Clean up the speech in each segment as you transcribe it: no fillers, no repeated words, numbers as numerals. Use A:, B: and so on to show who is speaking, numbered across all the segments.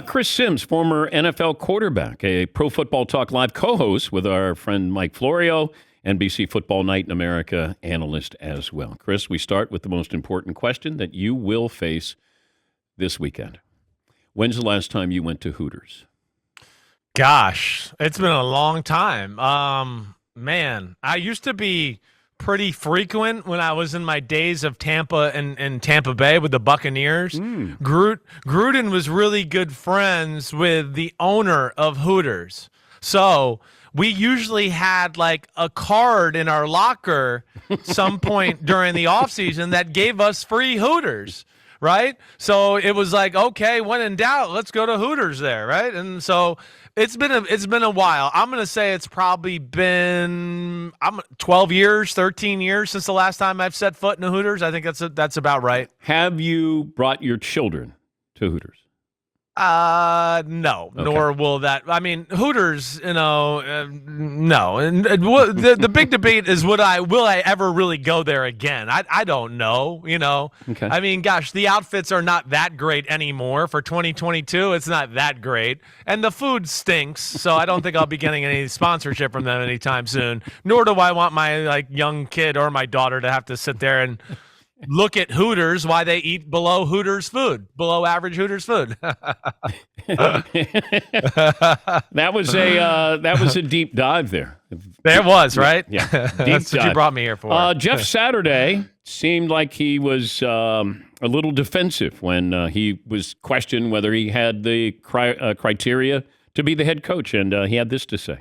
A: Chris Sims, former NFL quarterback, a Pro Football Talk Live co-host with our friend Mike Florio, NBC Football Night in America analyst as well. Chris, we start with the most important question that you will face this weekend. When's the last time you went to Hooters?
B: Gosh, it's been a long time. Man, I used to be pretty frequent when I was in my days of Tampa and Tampa Bay with the Buccaneers. Gruden was really good friends with the owner of Hooters. So we usually had like a card in our locker some point during the offseason that gave us free Hooters. Right? So it was like, okay, when in doubt, let's go to Hooters there, right? And so it's been a while. I'm going to say it's probably been 12 years, 13 years since the last time I've set foot in a Hooters. I think that's about right.
A: Have you brought your children to Hooters?
B: No, okay. Nor will that. I mean, Hooters, no. And the big debate is will I ever really go there again? I don't know, Okay. I mean, gosh, the outfits are not that great anymore for 2022. It's not that great. And the food stinks, so I don't think I'll be getting any sponsorship from them anytime soon. Nor do I want my young kid or my daughter to have to sit there and look at Hooters while they eat below average Hooters food.
A: That was a deep dive there.
B: There was, right?
A: Yeah.
B: That's what you brought me here for.
A: Jeff Saturday seemed like he was a little defensive when he was questioned whether he had the criteria to be the head coach, and he had this to say.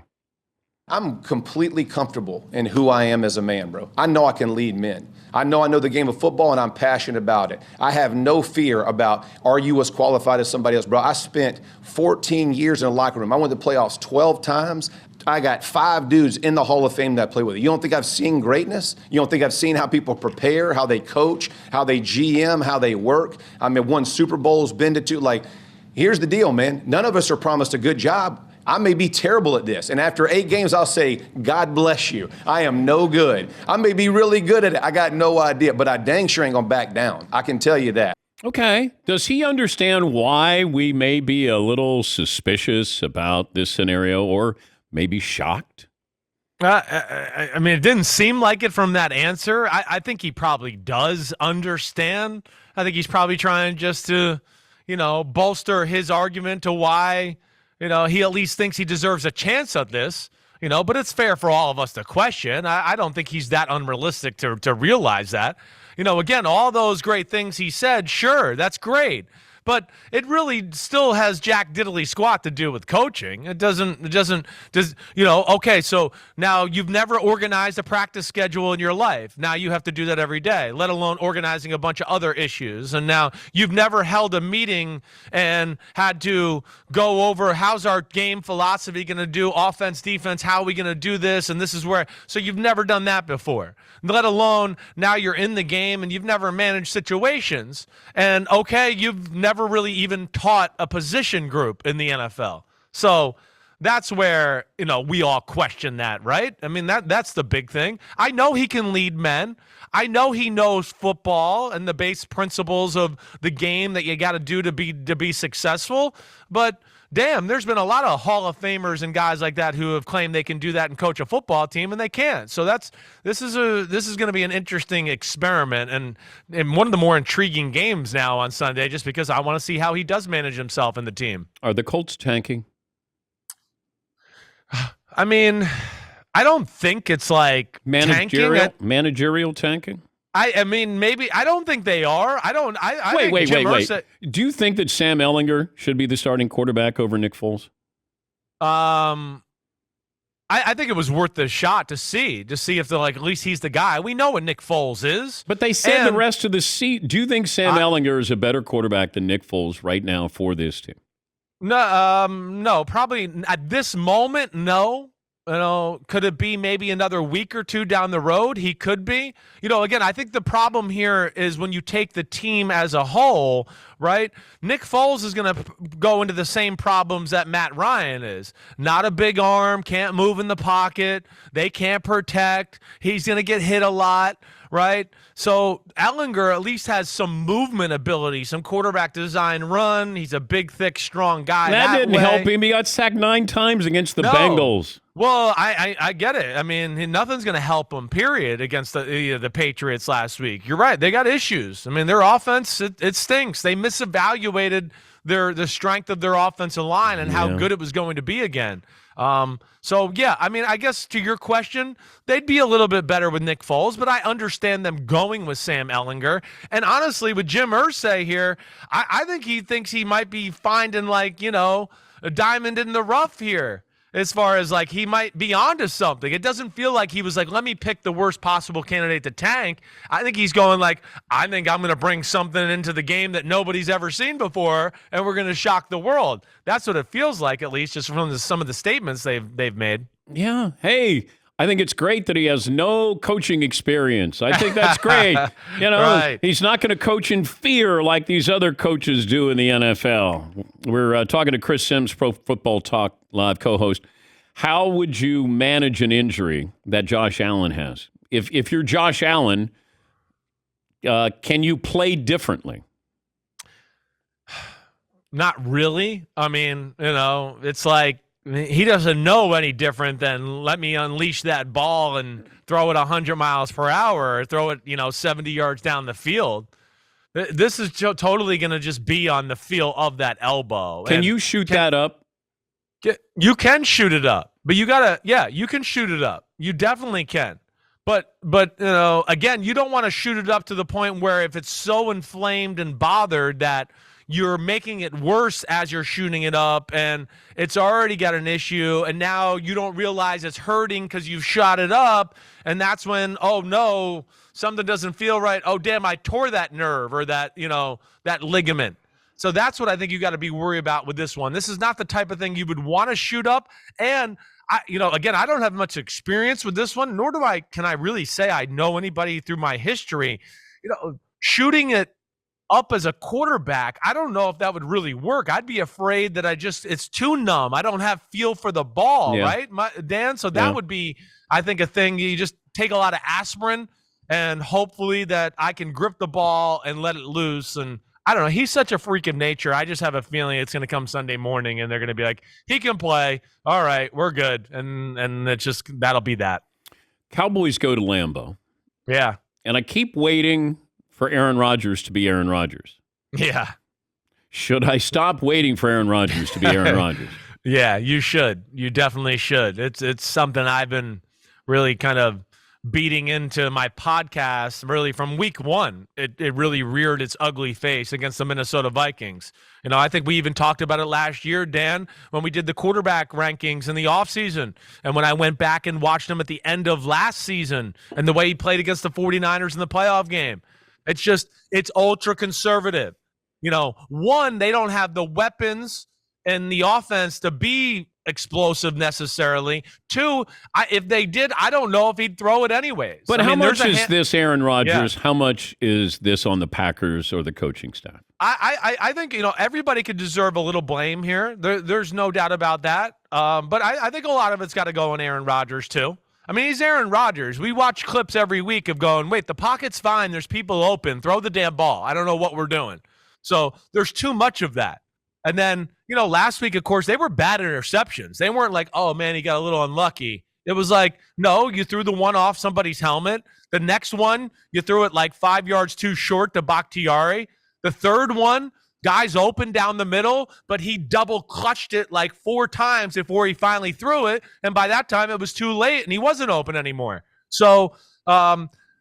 C: I'm completely comfortable in who I am as a man, bro. I know I can lead men. I know the game of football, and I'm passionate about it. I have no fear about, are you as qualified as somebody else, bro? I spent 14 years in the locker room. I went to the playoffs 12 times. I got 5 dudes in the Hall of Fame that I play with. You don't think I've seen greatness? You don't think I've seen how people prepare, how they coach, how they GM, how they work? I mean, won Super Bowls, been to 2. Here's the deal, man. None of us are promised a good job. I may be terrible at this. And after 8 games, I'll say, God bless you. I am no good. I may be really good at it. I got no idea. But I dang sure ain't going to back down. I can tell you that.
A: Okay. Does he understand why we may be a little suspicious about this scenario or maybe shocked?
B: I mean, it didn't seem like it from that answer. I think he probably does understand. I think he's probably trying just to, bolster his argument to why he at least thinks he deserves a chance at this, but it's fair for all of us to question. I don't think he's that unrealistic to realize that. Again, all those great things he said, sure, that's great. But it really still has jack diddly squat to do with coaching. Okay, so now you've never organized a practice schedule in your life. Now you have to do that every day, let alone organizing a bunch of other issues. And now you've never held a meeting and had to go over how's our game philosophy going to do, offense, defense, how are we going to do this, and this is where. So you've never done that before, let alone now you're in the game and you've never managed situations. And okay, you've never really even taught a position group in the NFL. So that's where, we all question that, right? I mean, that's the big thing. I know he can lead men. I know he knows football and the base principles of the game that you got to do to be successful. But damn, there's been a lot of Hall of Famers and guys like that who have claimed they can do that and coach a football team, and they can't. So this is going to be an interesting experiment and one of the more intriguing games now on Sunday, just because I want to see how he does manage himself in the team.
A: Are the Colts tanking?
B: I mean, I don't think it's like
A: managerial tanking.
B: I mean, maybe I don't think they are.
A: Wait. Do you think that Sam Ehlinger should be the starting quarterback over Nick Foles?
B: I think it was worth the shot to see if they're at least he's the guy. We know what Nick Foles is.
A: But they said the rest of the season. Do you think Sam Ehlinger is a better quarterback than Nick Foles right now for this team?
B: No, probably at this moment, no. Could it be maybe another week or two down the road? He could be. Again, I think the problem here is when you take the team as a whole, right? Nick Foles is going to go into the same problems that Matt Ryan is. Not a big arm, can't move in the pocket. They can't protect. He's going to get hit a lot, right? So Ellinger at least has some movement ability, some quarterback design run. He's a big, thick, strong guy.
A: That didn't help him. He got sacked 9 times against the Bengals.
B: Well, I get it. I mean, nothing's going to help them, period, against the Patriots last week. You're right. They got issues. I mean, their offense, it stinks. They misevaluated the strength of their offensive line and how good it was going to be again. So, yeah, I mean, I guess to your question, they'd be a little bit better with Nick Foles, but I understand them going with Sam Ellinger. And honestly, with Jim Irsay here, I think he thinks he might be finding, like, a diamond in the rough here. As far as, like, he might be onto something. It doesn't feel like he was like, let me pick the worst possible candidate to tank. I think he's going like, I think I'm going to bring something into the game that nobody's ever seen before, and we're going to shock the world. That's what it feels like, at least, just from some of the statements they've made.
A: Yeah. Hey, I think it's great that he has no coaching experience. I think that's great.
B: Right.
A: He's not going to coach in fear like these other coaches do in the NFL. We're talking to Chris Sims, Pro Football Talk Live co-host. How would you manage an injury that Josh Allen has? If you're Josh Allen, can you play differently?
B: Not really. I mean, it's like, he doesn't know any different than let me unleash that ball and throw it 100 miles per hour or throw it, 70 yards down the field. This is totally going to just be on the feel of that elbow.
A: Can you shoot that up?
B: You can shoot it up, but you can shoot it up. You definitely can. But again, you don't want to shoot it up to the point where if it's so inflamed and bothered that you're making it worse as you're shooting it up and it's already got an issue and now you don't realize it's hurting because you've shot it up, and that's when, oh no, something doesn't feel right. Oh damn, I tore that nerve or that ligament. So that's what I think you got to be worried about with this one. This is not the type of thing you would want to shoot up. And again, I don't have much experience with this one, nor can I really say I know anybody through my history. Shooting it up as a quarterback, I don't know if that would really work. I'd be afraid that it's too numb. I don't have feel for the ball, right, Dan? So that would be, I think, a thing. You just take a lot of aspirin and hopefully that I can grip the ball and let it loose. And I don't know. He's such a freak of nature. I just have a feeling it's going to come Sunday morning and they're going to be like, he can play. All right, we're good. And it's just, that'll be that.
A: Cowboys go to Lambeau.
B: Yeah.
A: And I keep waiting for Aaron Rodgers to be Aaron Rodgers.
B: Yeah.
A: Should I stop waiting for Aaron Rodgers to be Aaron Rodgers?
B: Yeah, you should. You definitely should. It's something I've been really kind of beating into my podcast really from week one. It really reared its ugly face against the Minnesota Vikings. I think we even talked about it last year, Dan, when we did the quarterback rankings in the offseason. And when I went back and watched him at the end of last season and the way he played against the 49ers in the playoff game. It's ultra conservative. One, they don't have the weapons and the offense to be explosive necessarily. Two, if they did, I don't know if he'd throw it anyways.
A: But how much is this Aaron Rodgers? Yeah. How much is this on the Packers or the coaching staff?
B: I think, everybody could deserve a little blame here. There's no doubt about that. But I think a lot of it's got to go on Aaron Rodgers too. I mean, he's Aaron Rodgers. We watch clips every week of going, wait, the pocket's fine. There's people open. Throw the damn ball. I don't know what we're doing. So there's too much of that. And then, last week, of course, they were bad interceptions. They weren't like, oh, man, he got a little unlucky. It was like, no, you threw the one off somebody's helmet. The next one, you threw it like 5 yards too short to Bakhtiari. The third one, guys open down the middle, but he double clutched it like 4 times before he finally threw it. And by that time, it was too late and he wasn't open anymore. So,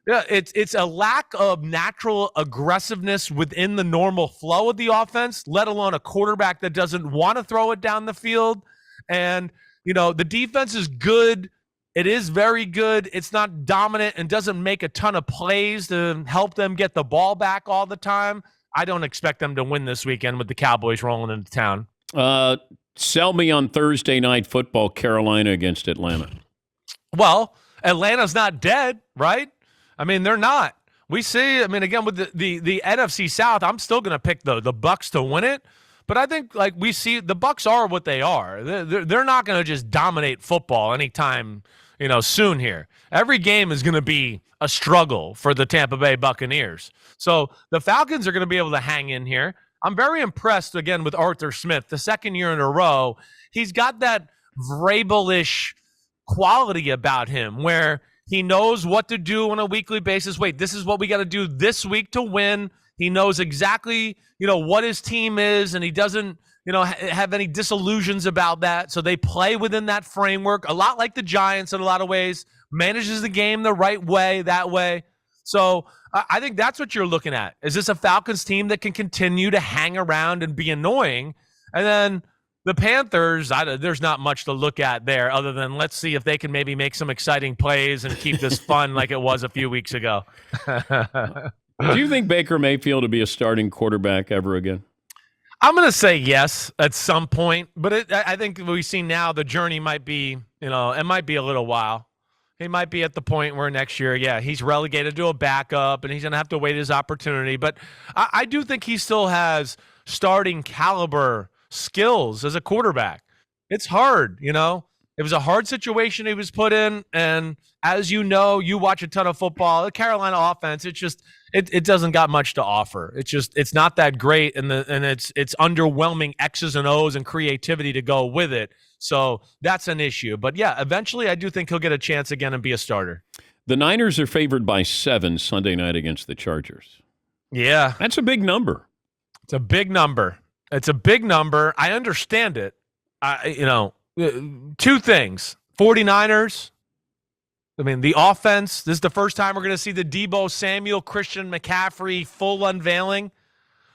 B: it's a lack of natural aggressiveness within the normal flow of the offense, let alone a quarterback that doesn't want to throw it down the field. And, the defense is good. It is very good. It's not dominant and doesn't make a ton of plays to help them get the ball back all the time. I don't expect them to win this weekend with the Cowboys rolling into town.
A: Sell me on Thursday Night Football, Carolina against Atlanta.
B: Well, Atlanta's not dead, right? I mean, they're not. We see, I mean, again, with the NFC South, I'm still going to pick the Bucks to win it. But I think, like, we see the Bucks are what they are. They're not going to just dominate football anytime, soon here. Every game is going to be a struggle for the Tampa Bay Buccaneers. So the Falcons are going to be able to hang in here. I'm very impressed, again, with Arthur Smith. The second year in a row, he's got that Vrabel-ish quality about him where he knows what to do on a weekly basis. Wait, this is what we got to do this week to win. He knows exactly, what his team is, and he doesn't, have any disillusions about that. So they play within that framework, a lot like the Giants in a lot of ways, manages the game the right way, that way. So I think that's what you're looking at. Is this a Falcons team that can continue to hang around and be annoying? And then the Panthers, there's not much to look at there other than let's see if they can maybe make some exciting plays and keep this fun like it was a few weeks ago.
A: Do you think Baker Mayfield will be a starting quarterback ever again?
B: I'm going to say yes at some point, but I think we've seen now the journey might be, it might be a little while. He might be at the point where next year, he's relegated to a backup and he's going to have to wait his opportunity. But I do think he still has starting caliber skills as a quarterback. It's hard, It was a hard situation he was put in, and as you watch a ton of football, the Carolina offense, it doesn't got much to offer. It's not that great, and it's underwhelming X's and O's and creativity to go with it. So that's an issue. But yeah, eventually I do think he'll get a chance again and be a starter.
A: The Niners are favored by 7 Sunday night against the Chargers.
B: Yeah.
A: That's a big number.
B: It's a big number. I understand it. Two things. 49ers, the offense, this is the first time we're going to see the Deebo Samuel, Christian McCaffrey full unveiling.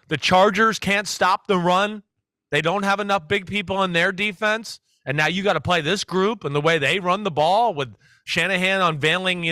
B: The Chargers can't stop the run. They don't have enough big people in their defense. And now you got to play this group and the way they run the ball with Shanahan unveiling,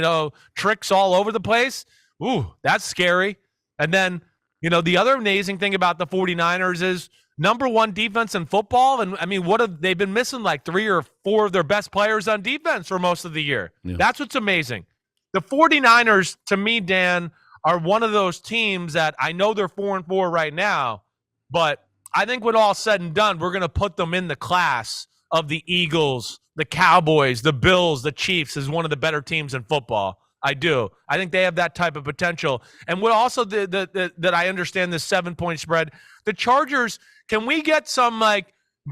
B: tricks all over the place. Ooh, that's scary. And then, the other amazing thing about the 49ers is number 1 defense in football. And what have they been missing? Like 3 or 4 of their best players on defense for most of the year. Yeah. That's what's amazing. The 49ers, to me, Dan, are one of those teams that I know they're 4-4 right now, but I think when all said and done, we're going to put them in the class of the Eagles, the Cowboys, the Bills, the Chiefs as one of the better teams in football. I do. I think they have that type of potential. And what also that I understand this 7-point spread, the Chargers, can we get some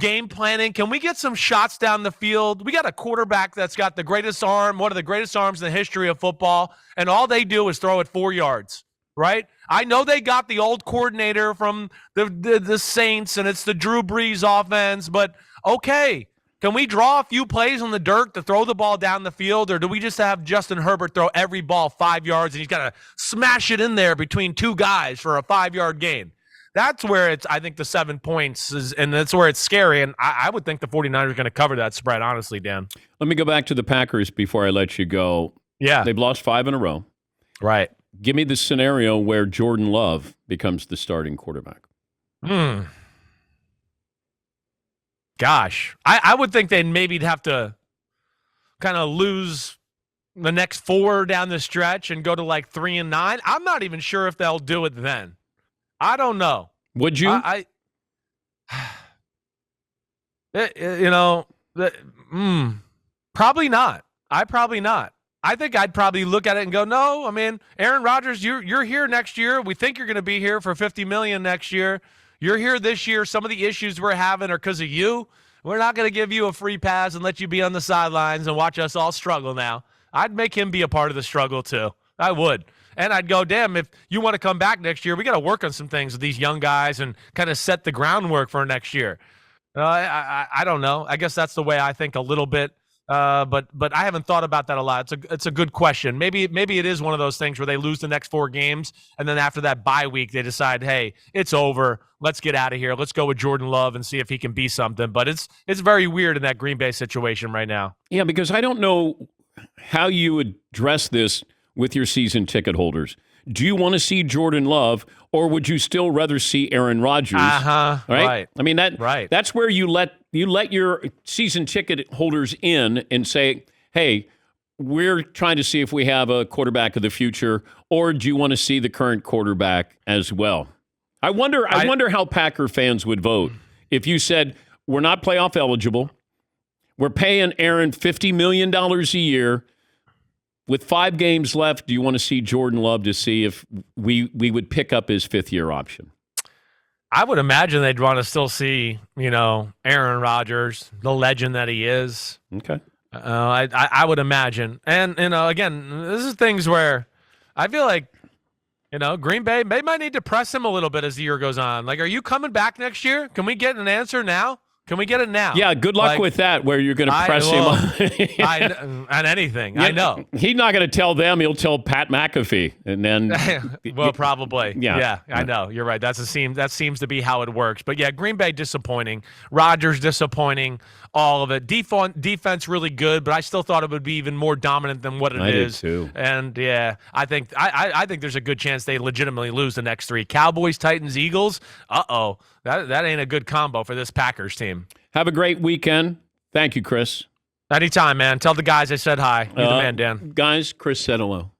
B: game planning? Can we get some shots down the field? We got a quarterback that's got the greatest arm, one of the greatest arms in the history of football, and all they do is throw it 4 yards, right? I know they got the old coordinator from the Saints, and it's the Drew Brees offense, but okay. Can we draw a few plays on the dirt to throw the ball down the field, or do we just have Justin Herbert throw every ball 5 yards and he's got to smash it in there between 2 guys for a 5-yard gain? That's where I think the 7 points is, and that's where it's scary. And I would think the 49ers are going to cover that spread, honestly, Dan.
A: Let me go back to the Packers before I let you go.
B: Yeah.
A: They've lost 5 in a row.
B: Right.
A: Give me the scenario where Jordan Love becomes the starting quarterback.
B: Gosh, I would think they'd have to kind of lose the next 4 down the stretch and go to 3-9. I'm not even sure if they'll do it then. I don't know.
A: Would you?
B: Probably not. Probably not. I think I'd probably look at it and go, no, Aaron Rodgers, you're here next year. We think you're going to be here for $50 million next year. You're here this year. Some of the issues we're having are because of you. We're not going to give you a free pass and let you be on the sidelines and watch us all struggle now. I'd make him be a part of the struggle too. I would. And I'd go, damn, if you want to come back next year, we got to work on some things with these young guys and kind of set the groundwork for next year. I don't know. I guess that's the way I think a little bit. But I haven't thought about that a lot. It's a good question. Maybe it is one of those things where they lose the next 4 games, and then after that bye week, they decide, hey, it's over. Let's get out of here. Let's go with Jordan Love and see if he can be something. But it's very weird in that Green Bay situation right now.
A: Yeah, because I don't know how you would address this with your season ticket holders. Do you want to see Jordan Love, or would you still rather see Aaron Rodgers? Right. I mean that's where you let your season ticket holders in and say, hey, we're trying to see if we have a quarterback of the future, or do you want to see the current quarterback as well? I wonder how Packer fans would vote if you said we're not playoff eligible, we're paying Aaron $50 million a year. With 5 games left, do you want to see Jordan Love to see if we would pick up his 5th-year option?
B: I would imagine they'd want to still see, Aaron Rodgers, the legend that he is.
A: Okay.
B: I would imagine. And, again, this is things where I feel like, Green Bay, they might need to press him a little bit as the year goes on. Like, are you coming back next year? Can we get an answer now? Can we get it now?
A: Yeah, good luck with that, where you're going to press him
B: on anything. I know.
A: He's not going to tell them. He'll tell Pat McAfee. And then...
B: well, probably.
A: Yeah.
B: I know. You're right. That seems to be how it works. But, yeah, Green Bay disappointing. Rodgers disappointing. All of it. Defense really good, but I still thought it would be even more dominant than what it is.
A: I did too.
B: And, yeah, I think there's a good chance they legitimately lose the next 3. Cowboys, Titans, Eagles. Uh-oh. That ain't a good combo for this Packers team.
A: Have a great weekend. Thank you, Chris.
B: Anytime, man. Tell the guys I said hi. You're the man, Dan.
A: Guys, Chris said hello.